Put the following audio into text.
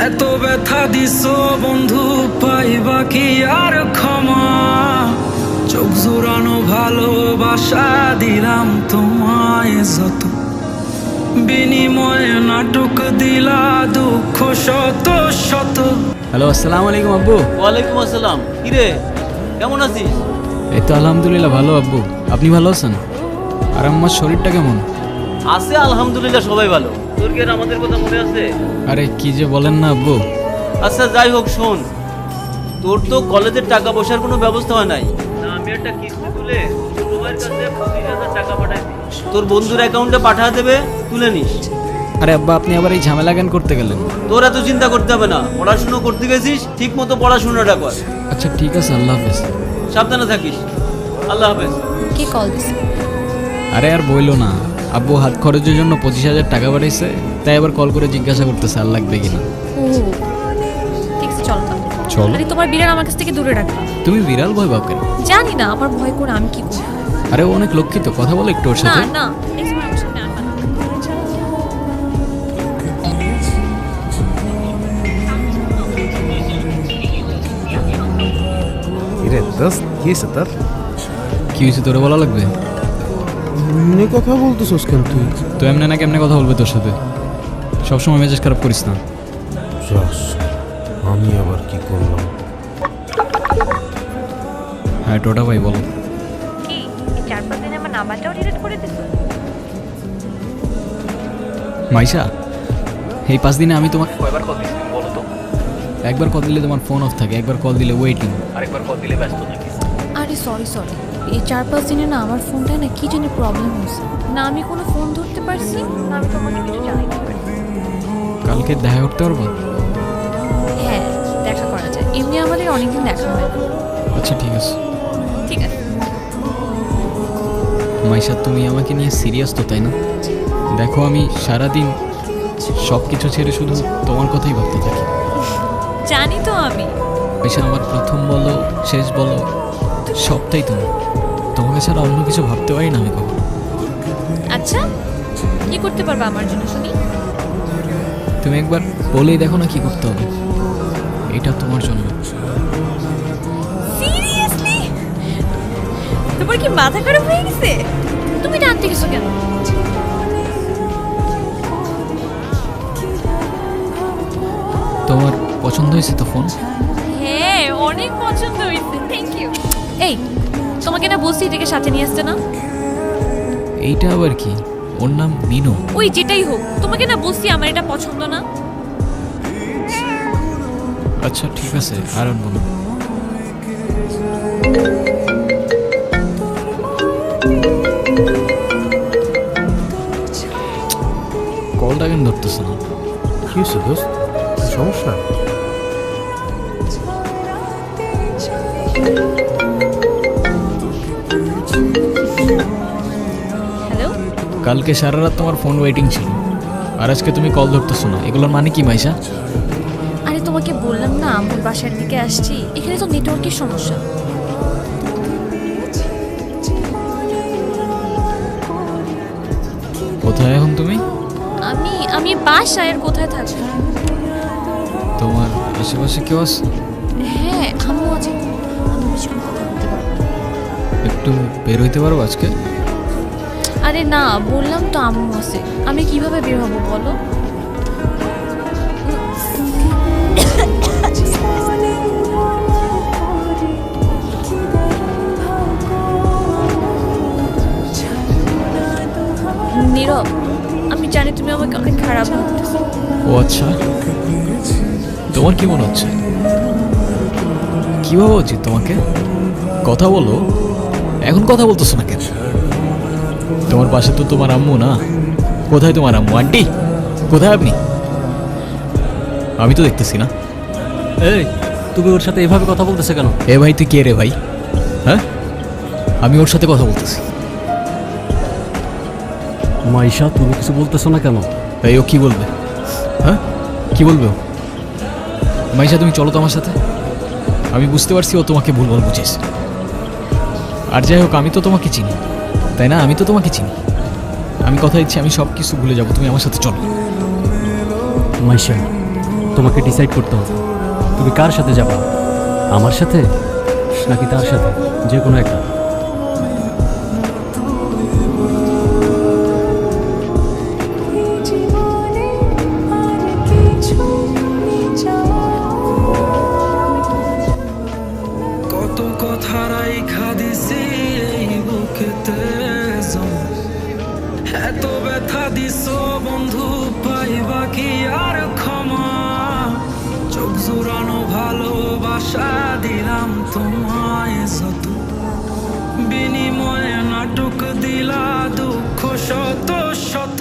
এত ব্যথা দিছো বন্ধু, পাইবা কি আর ক্ষমা? চোখ জোড়ানো ভালোবাসা দিলাম তোমায় যত, বিনিময়ে নাটক দিলা দুঃখ শত শত। হ্যালো, আসসালামু আলাইকুম আব্বু। ওয়ালাইকুম আসসালাম। কিরে, কেমন আছিস? এই তো আলহামদুলিল্লাহ ভালো আব্বু। আপনি ভালো আছেন? আর আমার শরীরটা কেমন? আছে আলহামদুলিল্লাহ, সবাই ভালো। তোর কি আর আমাদের কথা মনে আছে? আরে কি যে বলেন না আব্বু। আচ্ছা যাই হোক, শোন, তোর তো কলেজের টাকা পয়সার কোনো ব্যবস্থা হয় নাই না। আমি একটা কিস্তি তুলে তোমার কাছে 25,000 টাকা পাঠাই দিই, তোর বন্ধুর অ্যাকাউন্টে পাঠা দেবে, তুলে নিস। আরে আব্বা, আপনি আবার এই ঝামেলা কেন করতে গেলেন? তোর এত চিন্তা করতে হবে না, পড়াশুনো করতে গেছিস, ঠিক মতো পড়াশোনাটা কর। আচ্ছা ঠিক আছে, আল্লাহ হাফেজ। সাবধানে থাকিস। আল্লাহ হাফেজ। কে কল দিছে? আরে আর বইলো না, আব্বু হাত খরচের জন্য 25,000 টাকা পাঠাইছে, তাই আবার কল করে জিজ্ঞাসা করতেছে আর লাগবে কিনা। ও ঠিক আছে, চলো তাহলে। চল। আরে তোমার বিড়াল আমার কাছ থেকে দূরে রাখো। তুমি বিড়াল ভয় পাও কেন? জানি না, আমার ভয় করে আমি কি করব। আরে ও অনেক লক্ষ্মী তো, কথা বলো একটু ওর না সাথে। না, নেক্সট বার আমার সামনে আনবা না। কিরে দোস্ত, কি হয়েছে তোর? কি হয়েছে তোরে বলা লাগবে? এমনি কথা বলতেছস কেন তুই? তো এমনি না কেমনে কথা বলবে তোর সাথে? সবসময় মেজাজ খারাপ করিস না। যাস, আমি আবার কি করলাম? হ্যাঁ টোটা ভাই বলো। কি এই 4-5 দিনে আমার নাম্বারটাও ডিলিট করে দিছো? মাইশা, এই 5 দিনে আমি তোমাকে কয়বার কল দিয়েছি বলো তো? একবার কল দিলে তোমার ফোন অফ থাকে, একবার কল দিলে ওয়েটিং, আরেকবার কল দিলে ব্যস্ত থাকে। আরে সরি এই 4-5 দিনে না আমার ফোনটা না কি জানি প্রবলেম হয়েছে। না আমি কোনো ফোন ধরতে পারছি না, আমি তোমাকে কিছু জানাইতে পারছি। কালকে দেখা করতে পারবো? হ্যাঁ, দেখা করা যায়, এমনি আমাদের অনেকদিন দেখা হয় না। আচ্ছা ঠিক আছে। ঠিক আছে। মাইশা, তুমি আমাকে নিয়ে সিরিয়াস তো, তাই না? দেখো আমি সারাদিন সব কিছু ছেড়ে শুধু তোমার কথাই ভাবতে থাকি। জানি তো আমি। মাইশা, আমার প্রথম বলো শেষ বলো সবটাই তুমি। তোমাকে ছাড়া অন্য কিছু ভাবতে পারি না আমি কখনো। আচ্ছা, কি করতে পারবা আমার জন্য শুনি? তুমি একবার বলেই দেখো না কি করতে হবে। এটা তোমার জন্য। সিরিয়াসলি? তোমার কি মাথা খারাপ হয়ে গেছে? তুমি টানতে গেছো কেন? তোমার পছন্দ হয়েছে তো ফোন? হ্যাঁ, অনেক পছন্দ হয়েছে, থ্যাংক ইউ। এই, তোমাকে না বলছি এটাকে সাথে নিয়ে আসতে না? এইটা আবার কি? ওর নাম মিনু। ওই যেটাই হোক, তোমাকে না বলছি আমার এটা পছন্দ না। আচ্ছা ঠিক আছে, আর আনবো না। কলটা কেন ধরতেছে না? কি হয়েছে দোস্ত, সমস্যা? হ্যালো, কালকে সারা রাত তোমার ফোন ওয়েটিং ছিল, আর আজকে তুমি কল ধরতেছো না, এগুলোর মানে কি মাইশা? আরে তোমাকে বললাম না আমার বাসার দিকে আসছি, এখানে তো নেটওয়ার্কের সমস্যা। কোথায় এখন তুমি? আমি আমি বাসায়, আর কোথায় থাকবো? তোমার আশেপাশে কেউ আছে? হ্যাঁ, আম্মু আছে। আমি বেশিক্ষণ কথা বলতে পারবো না। একটু বের হইতে পারবো আজকে? আরে না, বললাম তো আম্মু আছে, আমি কিভাবে বের হবো বলো? নীরব, আমি জানি তুমি আমাকে অনেক খারাপ ভাবতেছো। ও আচ্ছা, তোমার কি মনে হচ্ছে? কি ভাবা উচিত তোমাকে? কথা বলো। এখন কথা বলতেছো না কেন? তোমার পাশে তো তোমার আম্মু না। কোথায় তোমার আম্মু? আন্টি কোথায় আপনি? আমি তো দেখতেছি না। এই, তুমি ওর সাথে এভাবে কথা বলতেছে কেন? এ ভাই তুই কে রে ভাই? হ্যাঁ, আমি ওর সাথে কথা বলতেছি। মাইশা, তুমি কিছু বলতেছো না কেন? এই ও কি বলবে? হ্যাঁ, কি বলবে ও? মাইশা তুমি চলো তো আমার সাথে। আমি বুঝতে পারছি ও তোমাকে ভুলভাল বুঝেছে। আর যাই হোক, আমি তো তোমাকে চিনি, তাই না? আমি তো তোমাকে চিনি। আমি কথা দিচ্ছি আমি সব কিছু ভুলে যাবো, তুমি আমার সাথে চলো। মাইশা, তোমাকে ডিসাইড করতে হবে তুমি কার সাথে যাবা, আমার সাথে নাকি তার সাথে, যে কোনো একটা। কত কথা রাইখা দিছি এই বুকেতে জমা। এত ব্যথা দিছ বন্ধু, পাইবা কি আর ক্ষমা? চোখ জোড়ানো ভালোবাসা দিলাম তোমায় শত, বিনিময়ে নাটক দিলা দুঃখ শত শত।